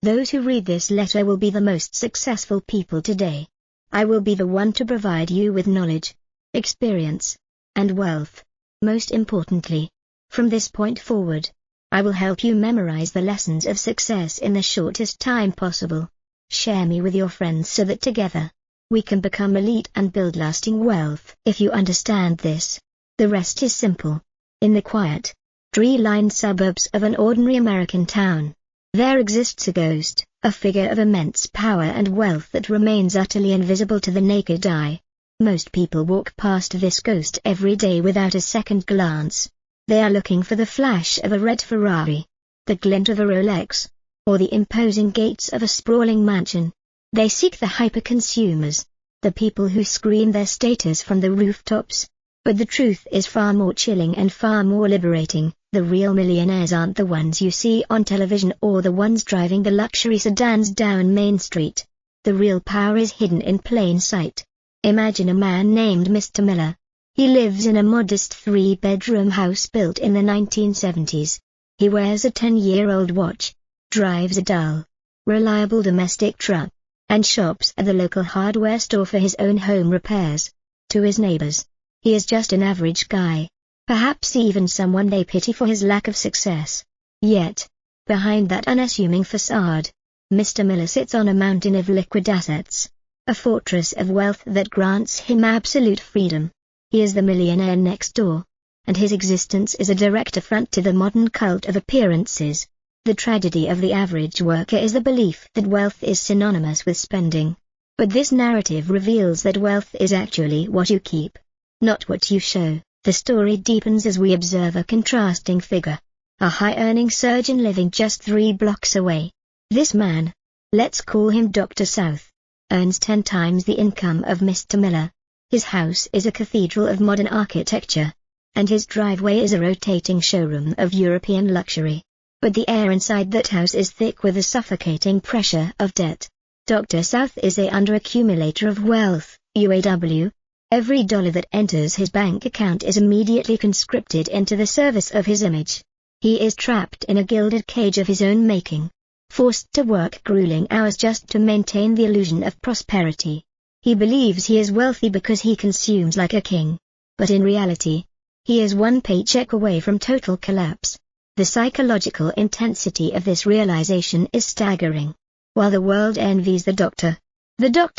Those who read this letter will be the most successful people today. I will be the one to provide you with knowledge, experience, and wealth. Most importantly, from this point forward, I will help you memorize the lessons of success in the shortest time possible. Share me with your friends so that together, we can become elite and build lasting wealth. If you understand this, the rest is simple. In the quiet, tree-lined suburbs of an ordinary American town, there exists a ghost, a figure of immense power and wealth that remains utterly invisible to the naked eye. Most people walk past this ghost every day without a second glance. They are looking for the flash of a red Ferrari, the glint of a Rolex, or the imposing gates of a sprawling mansion. They seek the hyper-consumers, the people who scream their status from the rooftops. But the truth is far more chilling and far more liberating. The real millionaires aren't the ones you see on television or the ones driving the luxury sedans down Main Street. The real power is hidden in plain sight. Imagine a man named Mr. Miller. He lives in a modest 3-bedroom house built in the 1970s. He wears a 10-year-old watch, drives a dull, reliable domestic truck, and shops at the local hardware store for his own home repairs. To his neighbors, he is just an average guy, perhaps even someone they pity for his lack of success. Yet, behind that unassuming facade, Mr. Miller sits on a mountain of liquid assets, a fortress of wealth that grants him absolute freedom. He is the millionaire next door, and his existence is a direct affront to the modern cult of appearances. The tragedy of the average worker is the belief that wealth is synonymous with spending. But this narrative reveals that wealth is actually what you keep, not what you show. The story deepens as we observe a contrasting figure, a high-earning surgeon living just 3 blocks away. This man, let's call him Dr. South, earns 10 times the income of Mr. Miller. His house is a cathedral of modern architecture, and his driveway is a rotating showroom of European luxury. But the air inside that house is thick with the suffocating pressure of debt. Dr. South is a underaccumulator of wealth, UAW. Every dollar that enters his bank account is immediately conscripted into the service of his image. He is trapped in a gilded cage of his own making, forced to work grueling hours just to maintain the illusion of prosperity. He believes he is wealthy because he consumes like a king, but in reality, he is one paycheck away from total collapse. The psychological intensity of this realization is staggering. While the world envies the doctor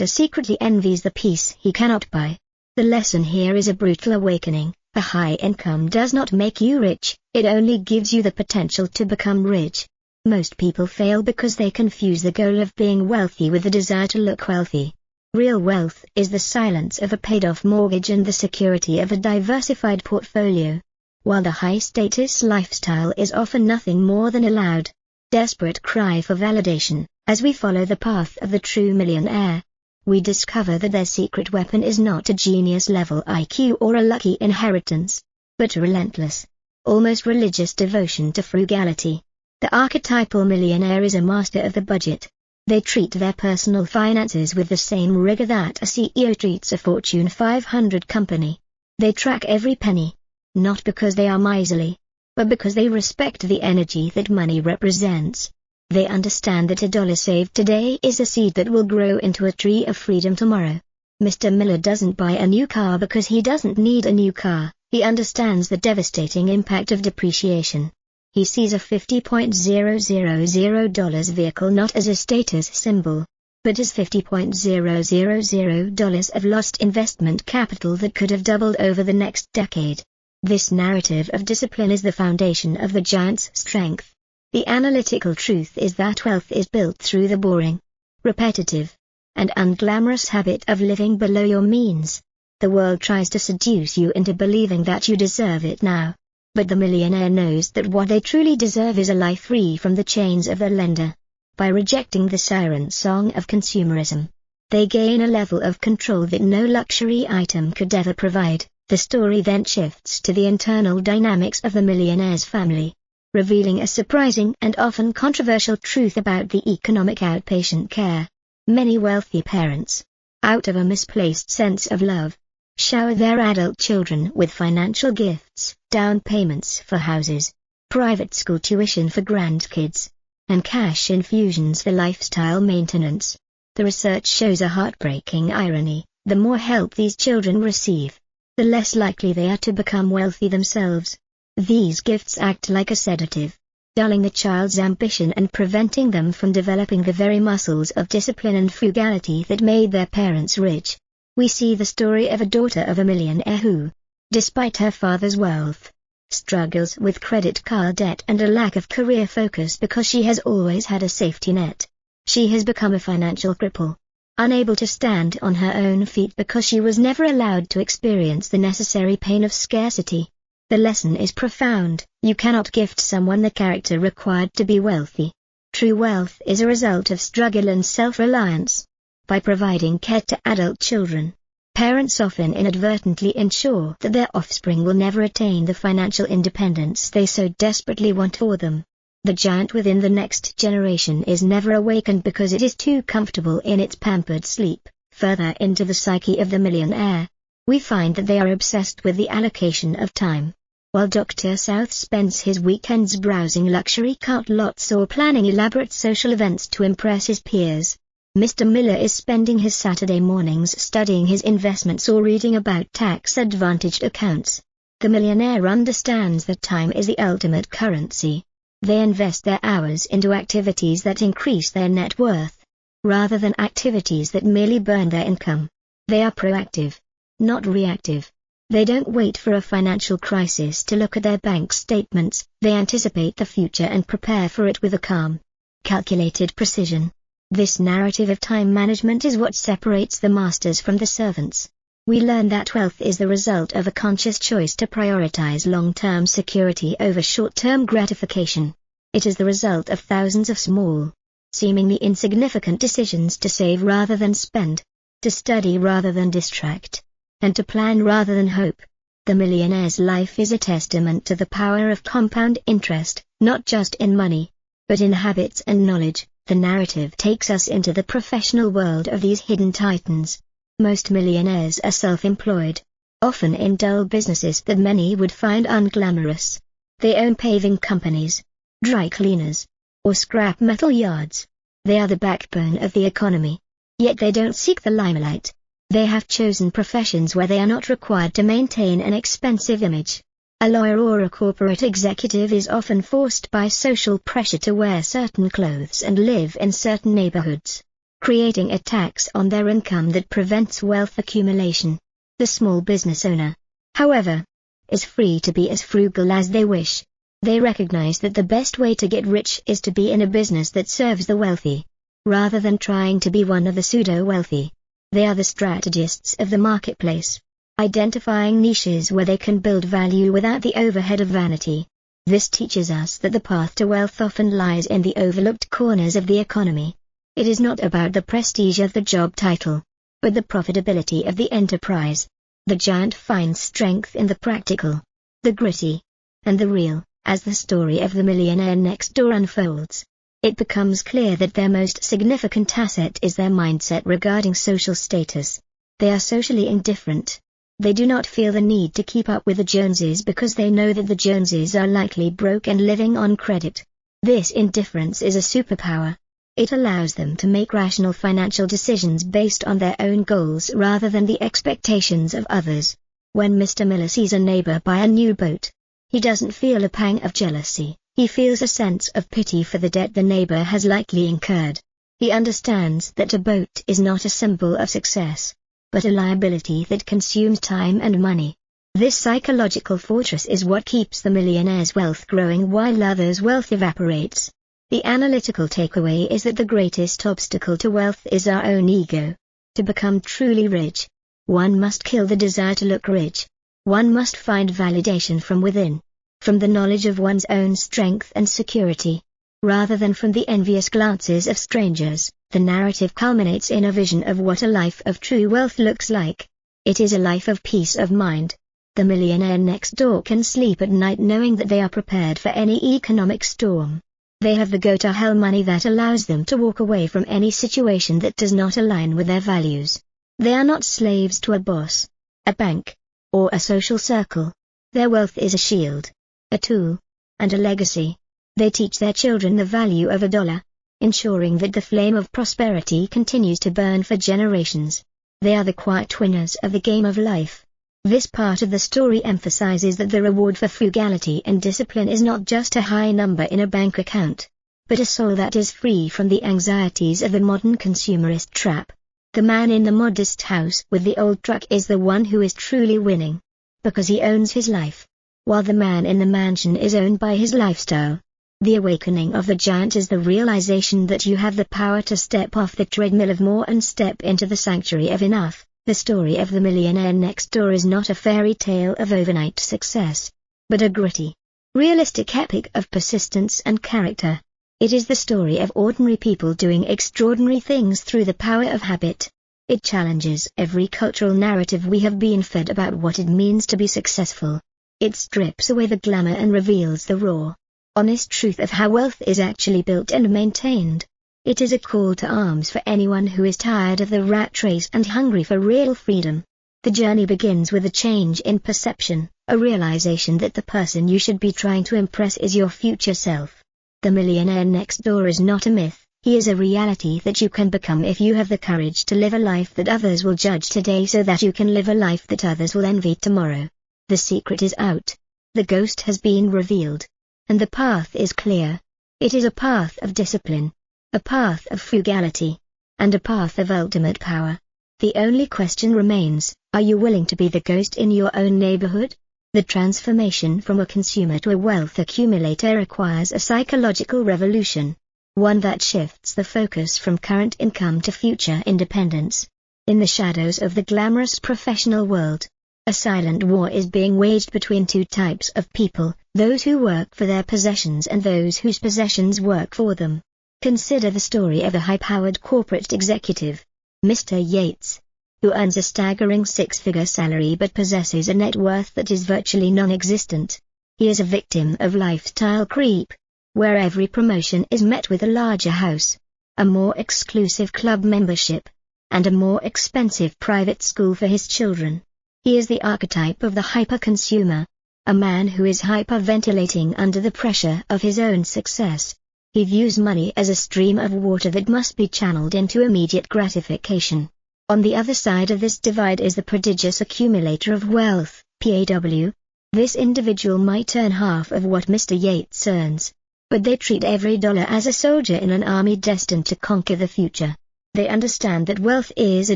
secretly envies the peace he cannot buy. The lesson here is a brutal awakening. A high income does not make you rich, it only gives you the potential to become rich. Most people fail because they confuse the goal of being wealthy with the desire to look wealthy. Real wealth is the silence of a paid-off mortgage and the security of a diversified portfolio. While the high-status lifestyle is often nothing more than a loud, desperate cry for validation, as we follow the path of the true millionaire, we discover that their secret weapon is not a genius-level IQ or a lucky inheritance, but a relentless, almost religious devotion to frugality. The archetypal millionaire is a master of the budget. They treat their personal finances with the same rigor that a CEO treats a Fortune 500 company. They track every penny, not because they are miserly, but because they respect the energy that money represents. They understand that a dollar saved today is a seed that will grow into a tree of freedom tomorrow. Mr. Miller doesn't buy a new car because he doesn't need a new car. He understands the devastating impact of depreciation. He sees a $50,000 vehicle not as a status symbol, but as $50,000 of lost investment capital that could have doubled over the next decade. This narrative of discipline is the foundation of the giant's strength. The analytical truth is that wealth is built through the boring, repetitive, and unglamorous habit of living below your means. The world tries to seduce you into believing that you deserve it now. But the millionaire knows that what they truly deserve is a life free from the chains of their lender. By rejecting the siren song of consumerism, they gain a level of control that no luxury item could ever provide. The story then shifts to the internal dynamics of the millionaire's family, revealing a surprising and often controversial truth about the economic outpatient care. Many wealthy parents, out of a misplaced sense of love, shower their adult children with financial gifts, down payments for houses, private school tuition for grandkids, and cash infusions for lifestyle maintenance. The research shows a heartbreaking irony: the more help these children receive, the less likely they are to become wealthy themselves. These gifts act like a sedative, dulling the child's ambition and preventing them from developing the very muscles of discipline and frugality that made their parents rich. We see the story of a daughter of a millionaire who, despite her father's wealth, struggles with credit card debt and a lack of career focus because she has always had a safety net. She has become a financial cripple, unable to stand on her own feet because she was never allowed to experience the necessary pain of scarcity. The lesson is profound: you cannot gift someone the character required to be wealthy. True wealth is a result of struggle and self-reliance. By providing care to adult children, parents often inadvertently ensure that their offspring will never attain the financial independence they so desperately want for them. The giant within the next generation is never awakened because it is too comfortable in its pampered sleep. Further into the psyche of the millionaire, we find that they are obsessed with the allocation of time. While Dr. South spends his weekends browsing luxury car lots or planning elaborate social events to impress his peers, Mr. Miller is spending his Saturday mornings studying his investments or reading about tax-advantaged accounts. The millionaire understands that time is the ultimate currency. They invest their hours into activities that increase their net worth, rather than activities that merely burn their income. They are proactive, not reactive. They don't wait for a financial crisis to look at their bank statements. They anticipate the future and prepare for it with a calm, calculated precision. This narrative of time management is what separates the masters from the servants. We learn that wealth is the result of a conscious choice to prioritize long-term security over short-term gratification. It is the result of thousands of small, seemingly insignificant decisions to save rather than spend, to study rather than distract, and to plan rather than hope. The millionaire's life is a testament to the power of compound interest, not just in money, but in habits and knowledge. The narrative takes us into the professional world of these hidden titans. Most millionaires are self-employed, often in dull businesses that many would find unglamorous. They own paving companies, dry cleaners, or scrap metal yards. They are the backbone of the economy. Yet they don't seek the limelight. They have chosen professions where they are not required to maintain an expensive image. A lawyer or a corporate executive is often forced by social pressure to wear certain clothes and live in certain neighborhoods, creating a tax on their income that prevents wealth accumulation. The small business owner, however, is free to be as frugal as they wish. They recognize that the best way to get rich is to be in a business that serves the wealthy, rather than trying to be one of the pseudo-wealthy. They are the strategists of the marketplace, identifying niches where they can build value without the overhead of vanity. This teaches us that the path to wealth often lies in the overlooked corners of the economy. It is not about the prestige of the job title, but the profitability of the enterprise. The giant finds strength in the practical, the gritty, and the real. As the story of the millionaire next door unfolds, it becomes clear that their most significant asset is their mindset regarding social status. They are socially indifferent. They do not feel the need to keep up with the Joneses because they know that the Joneses are likely broke and living on credit. This indifference is a superpower. It allows them to make rational financial decisions based on their own goals rather than the expectations of others. When Mr. Miller sees a neighbor buy a new boat, he doesn't feel a pang of jealousy. He feels a sense of pity for the debt the neighbor has likely incurred. He understands that a boat is not a symbol of success, but a liability that consumes time and money. This psychological fortress is what keeps the millionaire's wealth growing while others' wealth evaporates. The analytical takeaway is that the greatest obstacle to wealth is our own ego. To become truly rich, one must kill the desire to look rich. One must find validation from within, from the knowledge of one's own strength and security, rather than from the envious glances of strangers. The narrative culminates in a vision of what a life of true wealth looks like. It is a life of peace of mind. The millionaire next door can sleep at night knowing that they are prepared for any economic storm. They have the go-to-hell money that allows them to walk away from any situation that does not align with their values. They are not slaves to a boss, a bank, or a social circle. Their wealth is a shield, a tool, and a legacy. They teach their children the value of $1, ensuring that the flame of prosperity continues to burn for generations. They are the quiet winners of the game of life. This part of the story emphasizes that the reward for frugality and discipline is not just a high number in a bank account, but a soul that is free from the anxieties of the modern consumerist trap. The man in the modest house with the old truck is the one who is truly winning, because he owns his life, while the man in the mansion is owned by his lifestyle. The awakening of the giant is the realization that you have the power to step off the treadmill of more and step into the sanctuary of enough. The story of the millionaire next door is not a fairy tale of overnight success, but a gritty, realistic epic of persistence and character. It is the story of ordinary people doing extraordinary things through the power of habit. It challenges every cultural narrative we have been fed about what it means to be successful. It strips away the glamour and reveals the raw, honest truth of how wealth is actually built and maintained. It is a call to arms for anyone who is tired of the rat race and hungry for real freedom. The journey begins with a change in perception, a realization that the person you should be trying to impress is your future self. The millionaire next door is not a myth, he is a reality that you can become if you have the courage to live a life that others will judge today so that you can live a life that others will envy tomorrow. The secret is out. The ghost has been revealed. And the path is clear. It is a path of discipline, a path of frugality, and a path of ultimate power. The only question remains, are you willing to be the ghost in your own neighborhood? The transformation from a consumer to a wealth accumulator requires a psychological revolution, one that shifts the focus from current income to future independence. In the shadows of the glamorous professional world, a silent war is being waged between two types of people, those who work for their possessions and those whose possessions work for them. Consider the story of a high-powered corporate executive, Mr. Yates, who earns a staggering six-figure salary but possesses a net worth that is virtually non-existent. He is a victim of lifestyle creep, where every promotion is met with a larger house, a more exclusive club membership, and a more expensive private school for his children. He is the archetype of the hyper-consumer, a man who is hyperventilating under the pressure of his own success. He views money as a stream of water that must be channeled into immediate gratification. On the other side of this divide is the prodigious accumulator of wealth, PAW. This individual might earn half of what Mr. Yates earns, but they treat every dollar as a soldier in an army destined to conquer the future. They understand that wealth is a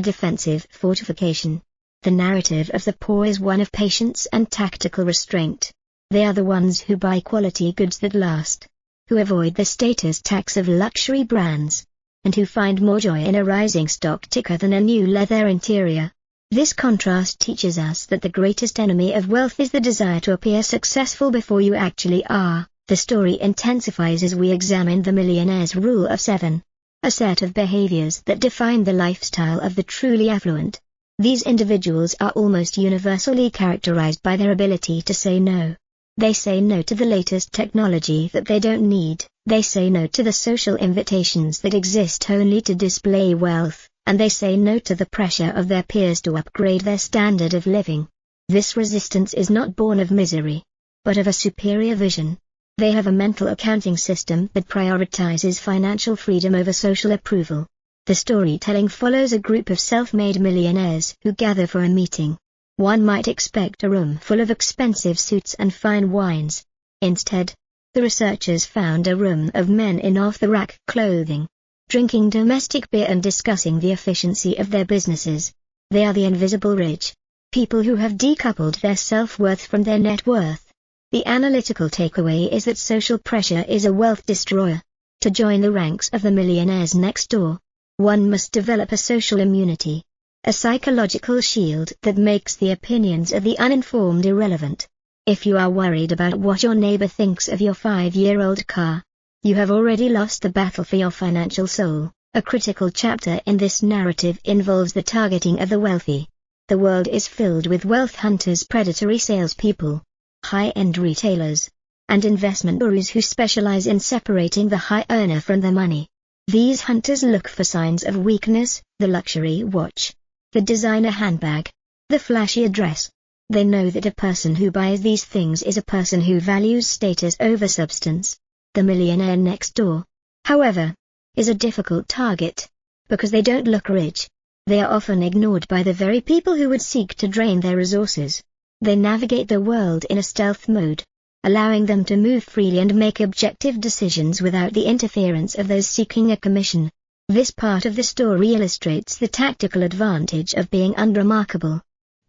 defensive fortification. The narrative of the poor is one of patience and tactical restraint. They are the ones who buy quality goods that last, who avoid the status tax of luxury brands, and who find more joy in a rising stock ticker than a new leather interior. This contrast teaches us that the greatest enemy of wealth is the desire to appear successful before you actually are. The story intensifies as we examine the millionaire's rule of 7, a set of behaviors that define the lifestyle of the truly affluent. These individuals are almost universally characterized by their ability to say no. They say no to the latest technology that they don't need, they say no to the social invitations that exist only to display wealth, and they say no to the pressure of their peers to upgrade their standard of living. This resistance is not born of misery, but of a superior vision. They have a mental accounting system that prioritizes financial freedom over social approval. The storytelling follows a group of self-made millionaires who gather for a meeting. One might expect a room full of expensive suits and fine wines. Instead, the researchers found a room of men in off-the-rack clothing, drinking domestic beer and discussing the efficiency of their businesses. They are the invisible rich, people who have decoupled their self-worth from their net worth. The analytical takeaway is that social pressure is a wealth destroyer. To join the ranks of the millionaires next door, one must develop a social immunity, a psychological shield that makes the opinions of the uninformed irrelevant. If you are worried about what your neighbor thinks of your 5-year-old car, you have already lost the battle for your financial soul. A critical chapter in this narrative involves the targeting of the wealthy. The world is filled with wealth hunters, predatory salespeople, high-end retailers, and investment gurus who specialize in separating the high earner from the money. These hunters look for signs of weakness: the luxury watch, the designer handbag, the flashy dress. They know that a person who buys these things is a person who values status over substance. The millionaire next door, however, is a difficult target. Because they don't look rich, they are often ignored by the very people who would seek to drain their resources. They navigate the world in a stealth mode, allowing them to move freely and make objective decisions without the interference of those seeking a commission. This part of the story illustrates the tactical advantage of being unremarkable.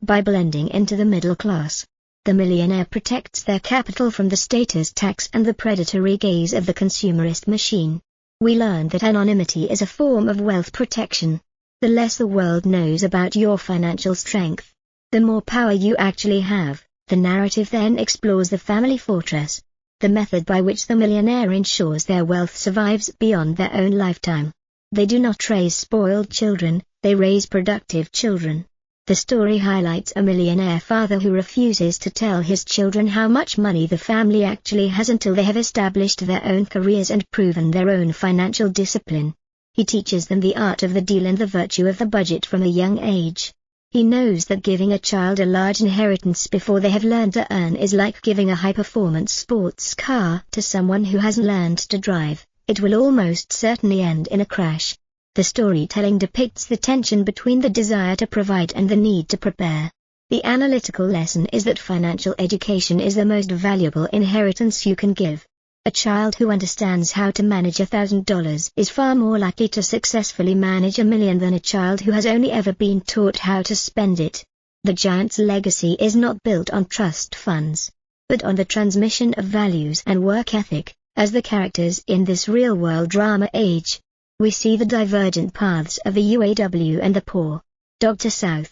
By blending into the middle class, the millionaire protects their capital from the status tax and the predatory gaze of the consumerist machine. We learn that anonymity is a form of wealth protection. The less the world knows about your financial strength, the more power you actually have. The narrative then explores the family fortress, the method by which the millionaire ensures their wealth survives beyond their own lifetime. They do not raise spoiled children, they raise productive children. The story highlights a millionaire father who refuses to tell his children how much money the family actually has until they have established their own careers and proven their own financial discipline. He teaches them the art of the deal and the virtue of the budget from a young age. He knows that giving a child a large inheritance before they have learned to earn is like giving a high-performance sports car to someone who hasn't learned to drive. It will almost certainly end in a crash. The storytelling depicts the tension between the desire to provide and the need to prepare. The analytical lesson is that financial education is the most valuable inheritance you can give. A child who understands how to manage $1,000 is far more likely to successfully manage $1 million than a child who has only ever been taught how to spend it. The giant's legacy is not built on trust funds, but on the transmission of values and work ethic. As the characters in this real-world drama age, we see the divergent paths of the UAW and the poor. Dr. South,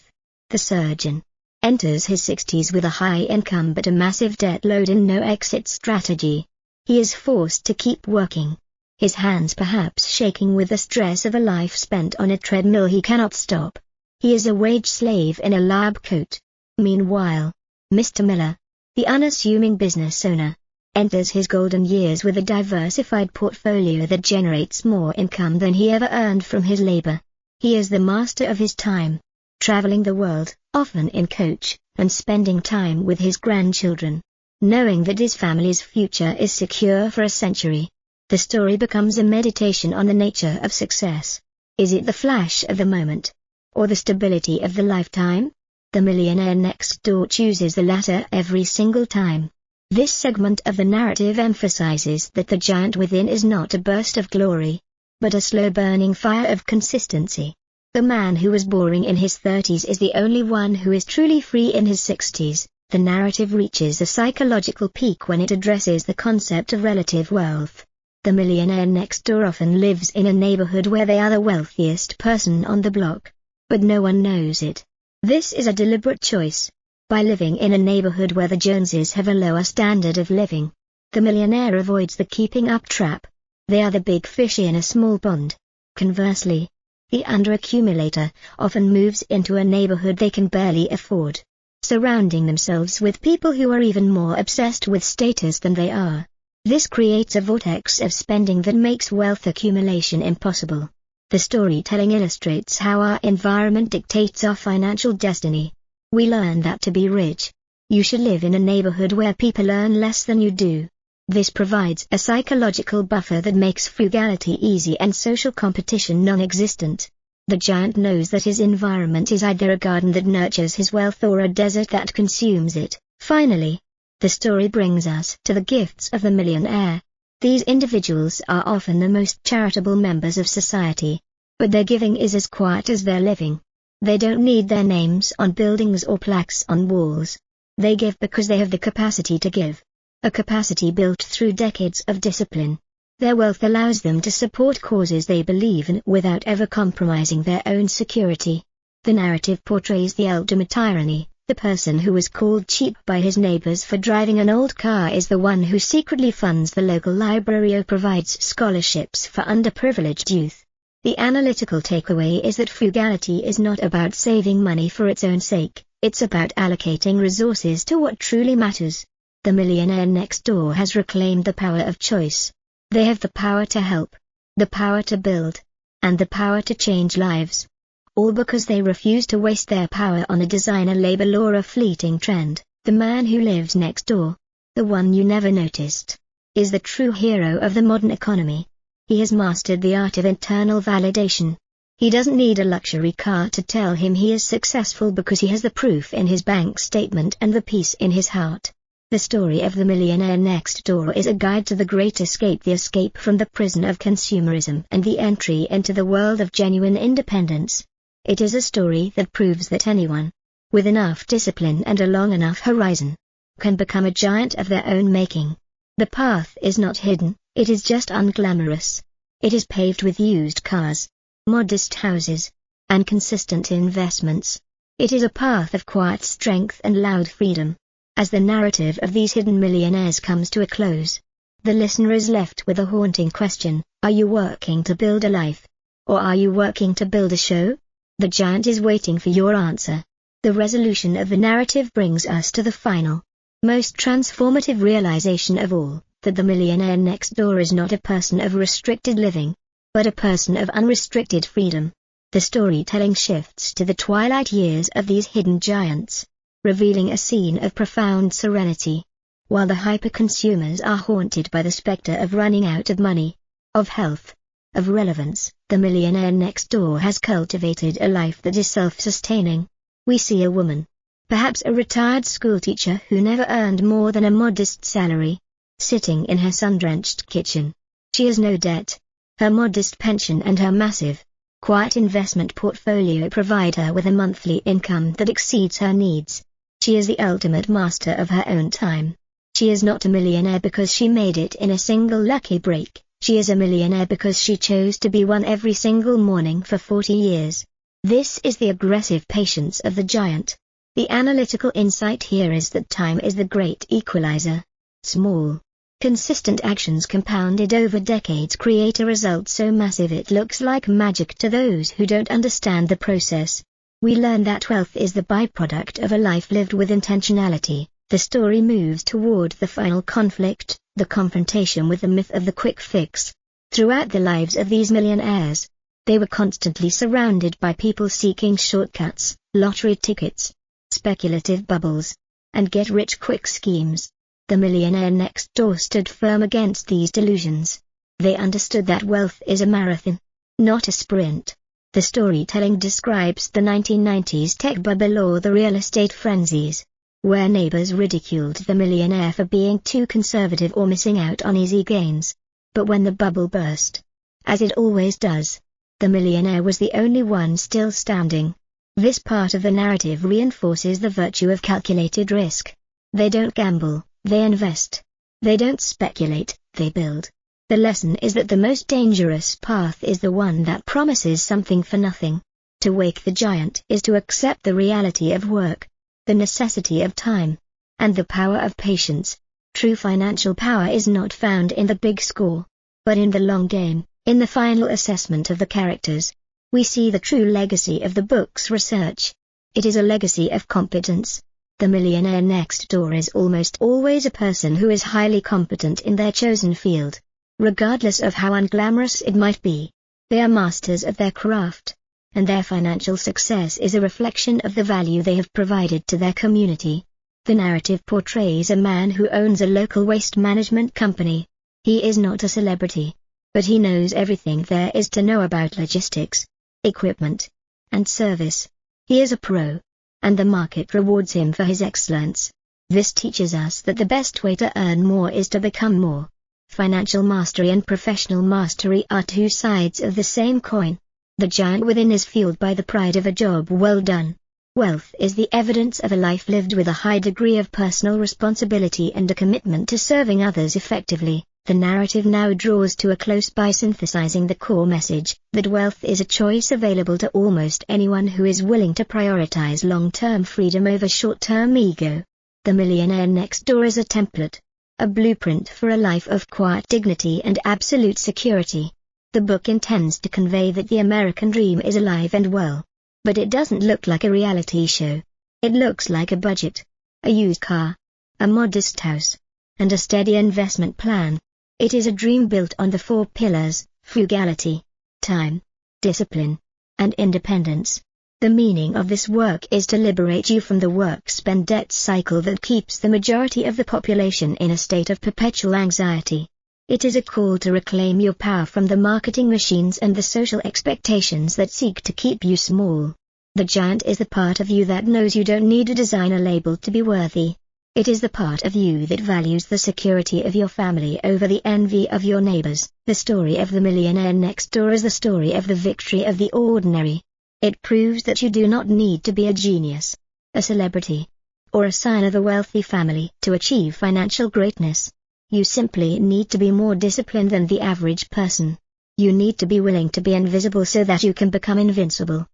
the surgeon, enters his 60s with a high income but a massive debt load and no exit strategy. He is forced to keep working, his hands perhaps shaking with the stress of a life spent on a treadmill he cannot stop. He is a wage slave in a lab coat. Meanwhile, Mr. Miller, the unassuming business owner, enters his golden years with a diversified portfolio that generates more income than he ever earned from his labor. He is the master of his time, traveling the world, often in coach, and spending time with his grandchildren, knowing that his family's future is secure for a century. The story becomes a meditation on the nature of success. Is it the flash of the moment, or the stability of the lifetime? The millionaire next door chooses the latter every single time. This segment of the narrative emphasizes that the giant within is not a burst of glory, but a slow-burning fire of consistency. The man who was boring in his 30s is the only one who is truly free in his 60s. The narrative reaches a psychological peak when it addresses the concept of relative wealth. The millionaire next door often lives in a neighborhood where they are the wealthiest person on the block, but no one knows it. This is a deliberate choice. By living in a neighborhood where the Joneses have a lower standard of living, the millionaire avoids the keeping up trap. They are the big fish in a small pond. Conversely, the underaccumulator often moves into a neighborhood they can barely afford, surrounding themselves with people who are even more obsessed with status than they are. This creates a vortex of spending that makes wealth accumulation impossible. The storytelling illustrates how our environment dictates our financial destiny. We learn that to be rich, you should live in a neighborhood where people earn less than you do. This provides a psychological buffer that makes frugality easy and social competition non-existent. The giant knows that his environment is either a garden that nurtures his wealth or a desert that consumes it. Finally, the story brings us to the gifts of the millionaire. These individuals are often the most charitable members of society, but their giving is as quiet as their living. They don't need their names on buildings or plaques on walls. They give because they have the capacity to give. A capacity built through decades of discipline. Their wealth allows them to support causes they believe in without ever compromising their own security. The narrative portrays the ultimate irony. The person who was called cheap by his neighbors for driving an old car is the one who secretly funds the local library or provides scholarships for underprivileged youth. The analytical takeaway is that frugality is not about saving money for its own sake, it's about allocating resources to what truly matters. The millionaire next door has reclaimed the power of choice. They have the power to help, the power to build, and the power to change lives. All because they refuse to waste their power on a designer label or a fleeting trend. The man who lives next door, the one you never noticed, is the true hero of the modern economy. He has mastered the art of internal validation. He doesn't need a luxury car to tell him he is successful because he has the proof in his bank statement and the peace in his heart. The story of the millionaire next door is a guide to the great escape, the escape from the prison of consumerism and the entry into the world of genuine independence. It is a story that proves that anyone, with enough discipline and a long enough horizon, can become a giant of their own making. The path is not hidden, it is just unglamorous. It is paved with used cars, modest houses, and consistent investments. It is a path of quiet strength and loud freedom. As the narrative of these hidden millionaires comes to a close, the listener is left with a haunting question: are you working to build a life? Or are you working to build a show? The giant is waiting for your answer. The resolution of the narrative brings us to the final, most transformative realization of all, that the millionaire next door is not a person of restricted living, but a person of unrestricted freedom. The storytelling shifts to the twilight years of these hidden giants, revealing a scene of profound serenity. While the hyper-consumers are haunted by the specter of running out of money, of health, of relevance, the millionaire next door has cultivated a life that is self-sustaining. We see a woman, perhaps a retired schoolteacher who never earned more than a modest salary, sitting in her sun-drenched kitchen. She has no debt. Her modest pension and her massive, quiet investment portfolio provide her with a monthly income that exceeds her needs. She is the ultimate master of her own time. She is not a millionaire because she made it in a single lucky break. She is a millionaire because she chose to be one every single morning for 40 years. This is the aggressive patience of the giant. The analytical insight here is that time is the great equalizer. Small, consistent actions compounded over decades create a result so massive it looks like magic to those who don't understand the process. We learn that wealth is the byproduct of a life lived with intentionality. The story moves toward the final conflict, the confrontation with the myth of the quick fix. Throughout the lives of these millionaires, they were constantly surrounded by people seeking shortcuts, lottery tickets, speculative bubbles, and get-rich-quick schemes. The millionaire next door stood firm against these delusions. They understood that wealth is a marathon, not a sprint. The storytelling describes the 1990s tech bubble or the real estate frenzies, where neighbors ridiculed the millionaire for being too conservative or missing out on easy gains. But when the bubble burst, as it always does, the millionaire was the only one still standing. This part of the narrative reinforces the virtue of calculated risk. They don't gamble, they invest. They don't speculate, they build. The lesson is that the most dangerous path is the one that promises something for nothing. To wake the giant is to accept the reality of work, the necessity of time, and the power of patience. True financial power is not found in the big score, but in the long game. In the final assessment of the characters, we see the true legacy of the book's research. It is a legacy of competence. The millionaire next door is almost always a person who is highly competent in their chosen field. Regardless of how unglamorous it might be, they are masters of their craft, and their financial success is a reflection of the value they have provided to their community. The narrative portrays a man who owns a local waste management company. He is not a celebrity, but he knows everything there is to know about logistics, equipment, and service. He is a pro, and the market rewards him for his excellence. This teaches us that the best way to earn more is to become more. Financial mastery and professional mastery are two sides of the same coin. The giant within is fueled by the pride of a job well done. Wealth is the evidence of a life lived with a high degree of personal responsibility and a commitment to serving others effectively. The narrative now draws to a close by synthesizing the core message, that wealth is a choice available to almost anyone who is willing to prioritize long-term freedom over short-term ego. The millionaire next door is a template, a blueprint for a life of quiet dignity and absolute security. The book intends to convey that the American dream is alive and well. But it doesn't look like a reality show. It looks like a budget, a used car, a modest house, and a steady investment plan. It is a dream built on the 4 pillars: frugality, time, discipline, and independence. The meaning of this work is to liberate you from the work-spend-debt cycle that keeps the majority of the population in a state of perpetual anxiety. It is a call to reclaim your power from the marketing machines and the social expectations that seek to keep you small. The giant is the part of you that knows you don't need a designer label to be worthy. It is the part of you that values the security of your family over the envy of your neighbors. The story of the millionaire next door is the story of the victory of the ordinary. It proves that you do not need to be a genius, a celebrity, or a sign of a wealthy family to achieve financial greatness. You simply need to be more disciplined than the average person. You need to be willing to be invisible so that you can become invincible.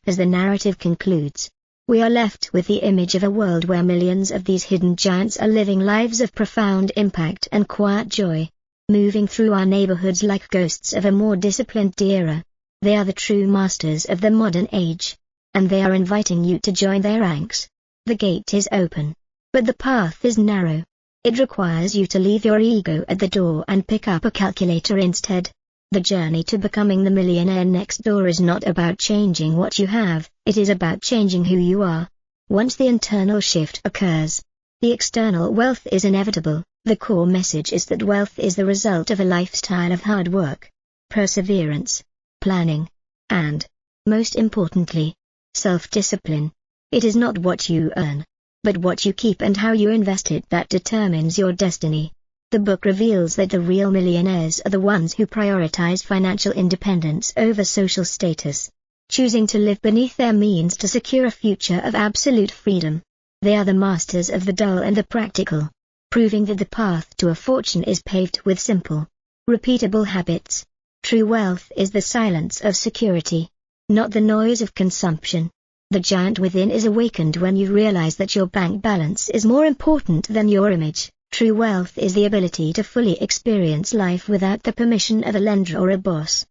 As the narrative concludes, we are left with the image of a world where millions of these hidden giants are living lives of profound impact and quiet joy, moving through our neighborhoods like ghosts of a more disciplined era. They are the true masters of the modern age, and they are inviting you to join their ranks. The gate is open, but the path is narrow. It requires you to leave your ego at the door and pick up a calculator instead. The journey to becoming the millionaire next door is not about changing what you have, it is about changing who you are. Once the internal shift occurs, the external wealth is inevitable. The core message is that wealth is the result of a lifestyle of hard work, perseverance, planning, and, most importantly, self-discipline. It is not what you earn, but what you keep and how you invest it that determines your destiny. The book reveals that the real millionaires are the ones who prioritize financial independence over social status, choosing to live beneath their means to secure a future of absolute freedom. They are the masters of the dull and the practical, proving that the path to a fortune is paved with simple, repeatable habits. True wealth is the silence of security, not the noise of consumption. The giant within is awakened when you realize that your bank balance is more important than your image. True wealth is the ability to fully experience life without the permission of a lender or a boss.